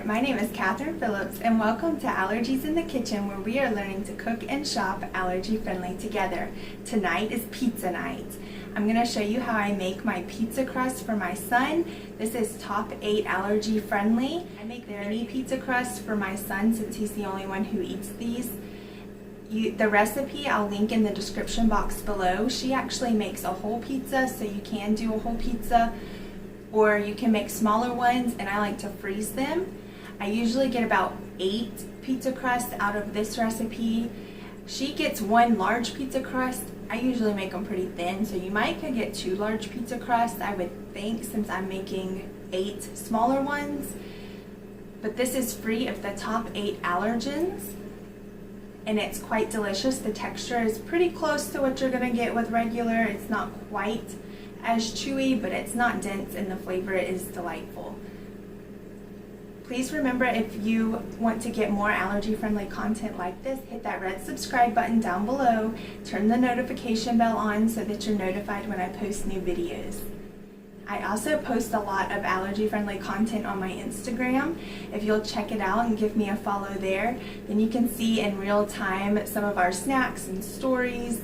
there, my name is Catherine Phillips and welcome to Allergies in the Kitchen, where we are learning to cook and shop allergy friendly together. Tonight is pizza night. I'm going to show you how I make my pizza crust for my son. This is top 8 allergy friendly. I make the mini pizza crust for my son since he's the only one who eats these. The recipe I'll link in the description box below. She actually makes a whole pizza, so you can do a whole pizza, or you can make smaller ones, and I like to freeze them. I usually get about 8 pizza crusts out of this recipe. She gets 1 large pizza crust. I usually make them pretty thin, so you might could get 2 large pizza crusts, I would think, since I'm making 8 smaller ones. But this is free of the top 8 allergens, and it's quite delicious. The texture is pretty close to what you're gonna get with regular. It's not quite as chewy, but it's not dense, and the flavor is delightful. Please remember, if you want to get more allergy-friendly content like this, hit that red subscribe button down below, turn the notification bell on so that you're notified when I post new videos. I also post a lot of allergy-friendly content on my Instagram. If you'll check it out and give me a follow there, then you can see in real time some of our snacks and stories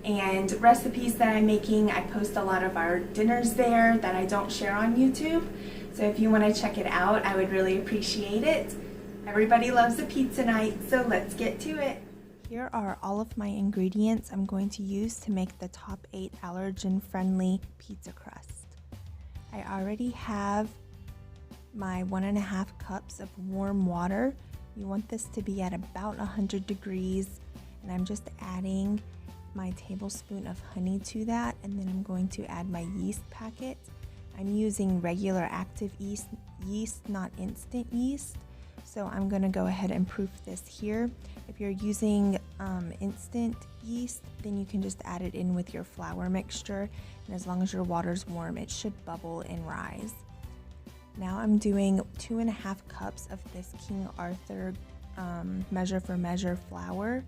and recipes that I'm making. I post a lot of our dinners there that I don't share on YouTube. So if you want to check it out, I would really appreciate it. Everybody loves a pizza night, so let's get to it. Here are all of my ingredients I'm going to use to make the top 8 allergen-friendly pizza crust. I already have my 1.5 cups of warm water. You want this to be at about 100 degrees, and I'm just adding my tablespoon of honey to that, and then I'm going to add my yeast packet. I'm using regular active yeast, not instant yeast, so I'm going to go ahead and proof this here. If you're using instant yeast, then you can just add it in with your flour mixture, and as long as your water's warm, it should bubble and rise. Now I'm doing 2.5 cups of this King Arthur measure for measure flour.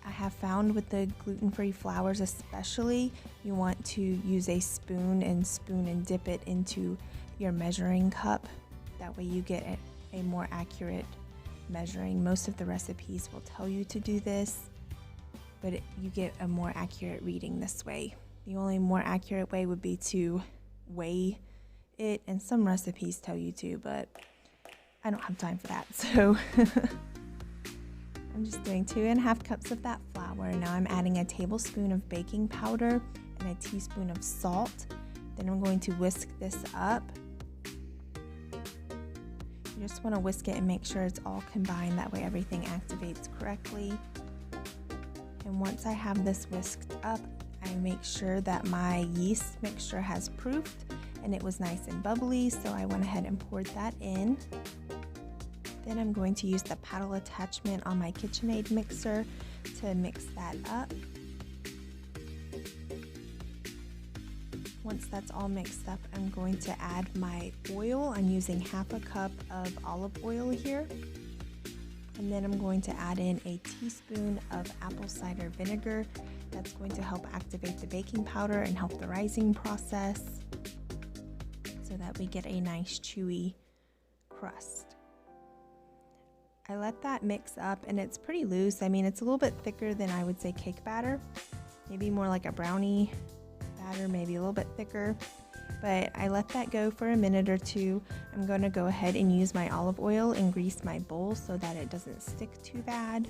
I have found with the gluten-free flours especially, you want to use a spoon and dip it into your measuring cup. That way you get a more accurate measuring. Most of the recipes will tell you to do this, but you get a more accurate reading this way. The only more accurate way would be to weigh it, and some recipes tell you to, but I don't have time for that, so I'm just doing 2.5 cups of that flour. Now I'm adding a tablespoon of baking powder and a teaspoon of salt. Then I'm going to whisk this up. You just want to whisk it and make sure it's all combined. That way everything activates correctly. And once I have this whisked up, I make sure that my yeast mixture has proofed and it was nice and bubbly, so I went ahead and poured that in. Then I'm going to use the paddle attachment on my KitchenAid mixer to mix that up. Once that's all mixed up, I'm going to add my oil. I'm using 1/2 cup of olive oil here. And then I'm going to add in a teaspoon of apple cider vinegar. That's going to help activate the baking powder and help the rising process so that we get a nice chewy crust. I let that mix up, and it's pretty loose. I mean, it's a little bit thicker than I would say cake batter, maybe more like a brownie batter, maybe a little bit thicker, but I let that go for a minute or two. I'm going to go ahead and use my olive oil and grease my bowl so that it doesn't stick too bad.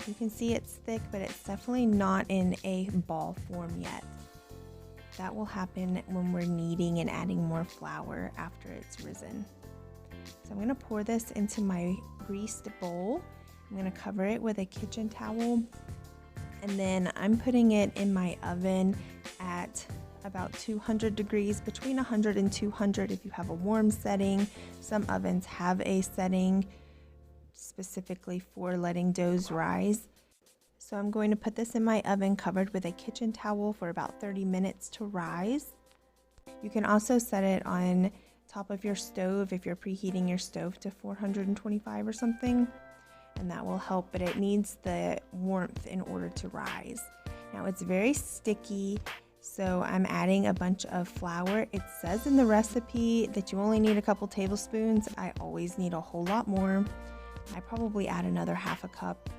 You can see it's thick, but it's definitely not in a ball form yet. That will happen when we're kneading and adding more flour after it's risen. So I'm going to pour this into my greased bowl. I'm going to cover it with a kitchen towel, and then I'm putting it in my oven at about 200 degrees, between 100 and 200 if you have a warm setting. Some ovens have a setting specifically for letting doughs rise. So I'm going to put this in my oven covered with a kitchen towel for about 30 minutes to rise. You can also set it on top of your stove if you're preheating your stove to 425 or something, and that will help, but it needs the warmth in order to rise. Now it's very sticky So I'm adding a bunch of flour. It says in the recipe that you only need a couple tablespoons. I always need a whole lot more. I probably add another half a cup,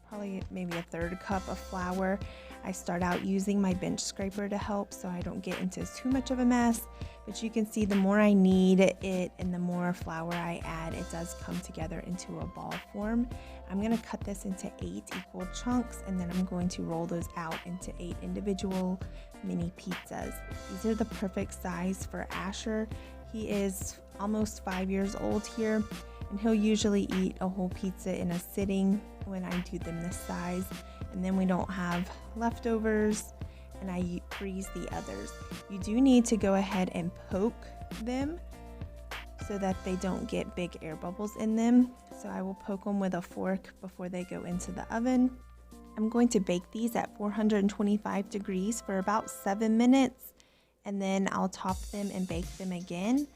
probably maybe a third cup of flour. I start out using my bench scraper to help so I don't get into too much of a mess. But you can see the more I knead it and the more flour I add, it does come together into a ball form. I'm going to cut this into 8 equal chunks, and then I'm going to roll those out into 8 individual mini pizzas. These are the perfect size for Asher. He is almost 5 years old here, and he'll usually eat a whole pizza in a sitting when I do them this size, and then we don't have leftovers, and I freeze the others. You do need to go ahead and poke them so that they don't get big air bubbles in them. So I will poke them with a fork before they go into the oven. I'm going to bake these at 425 degrees for about 7 minutes, and then I'll top them and bake them again.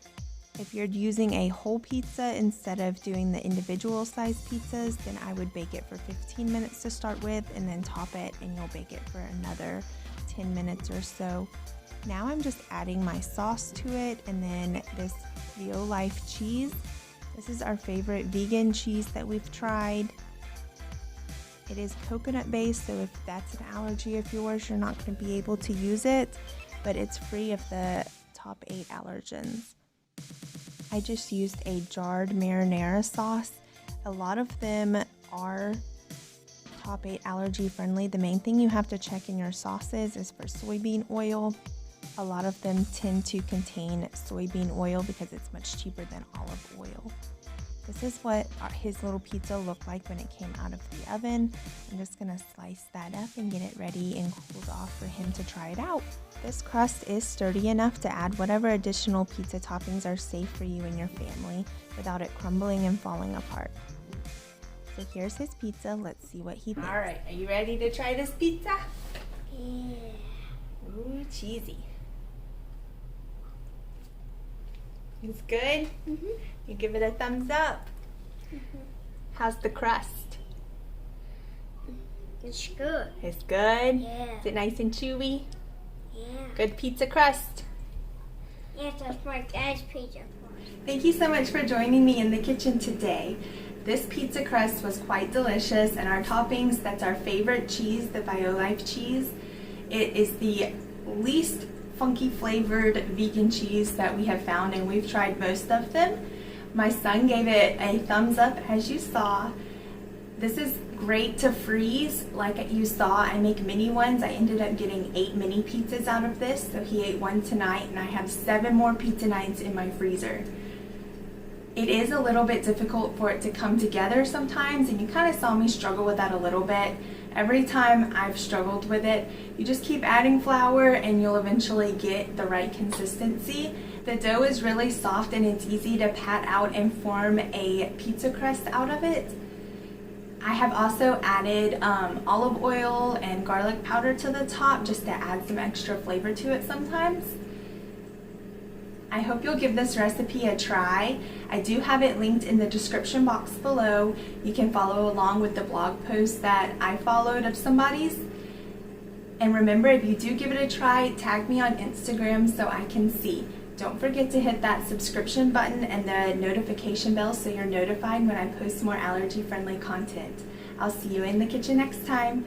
If you're using a whole pizza instead of doing the individual size pizzas, then I would bake it for 15 minutes to start with and then top it, and you'll bake it for another 10 minutes or so. Now I'm just adding my sauce to it, and then this Real Life cheese. This is our favorite vegan cheese that we've tried. It is coconut based, so if that's an allergy of yours, you're not going to be able to use it, but it's free of the top 8 allergens. I just used a jarred marinara sauce. A lot of them are top 8 allergy friendly. The main thing you have to check in your sauces is for soybean oil. A lot of them tend to contain soybean oil because it's much cheaper than olive oil. This is what his little pizza looked like when it came out of the oven. I'm just gonna slice that up and get it ready and cooled off for him to try it out. This crust is sturdy enough to add whatever additional pizza toppings are safe for you and your family without it crumbling and falling apart. So here's his pizza. Let's see what he thinks. All right, are you ready to try this pizza? Yeah. Ooh, cheesy. It's good? Mm-hmm. You give it a thumbs up. Mm-hmm. How's the crust? It's good. It's good? Yeah. Is it nice and chewy? Yeah. Good pizza crust. Yes, that's my dad's pizza crust. Thank you so much for joining me in the kitchen today. This pizza crust was quite delicious, and our toppings, that's our favorite cheese, the BioLife cheese. It is the least funky flavored vegan cheese that we have found, and we've tried most of them. My son gave it a thumbs up, as you saw. This is great to freeze. Like you saw, I make mini ones. I ended up getting 8 mini pizzas out of this, so he ate one tonight, and I have 7 more pizza nights in my freezer. It is a little bit difficult for it to come together sometimes, and you kind of saw me struggle with that a little bit. Every time I've struggled with it, you just keep adding flour and you'll eventually get the right consistency. The dough is really soft and it's easy to pat out and form a pizza crust out of it. I have also added olive oil and garlic powder to the top just to add some extra flavor to it sometimes. I hope you'll give this recipe a try. I do have it linked in the description box below. You can follow along with the blog post that I followed of somebody's. And remember, if you do give it a try, tag me on Instagram so I can see. Don't forget to hit that subscription button and the notification bell so you're notified when I post more allergy-friendly content. I'll see you in the kitchen next time.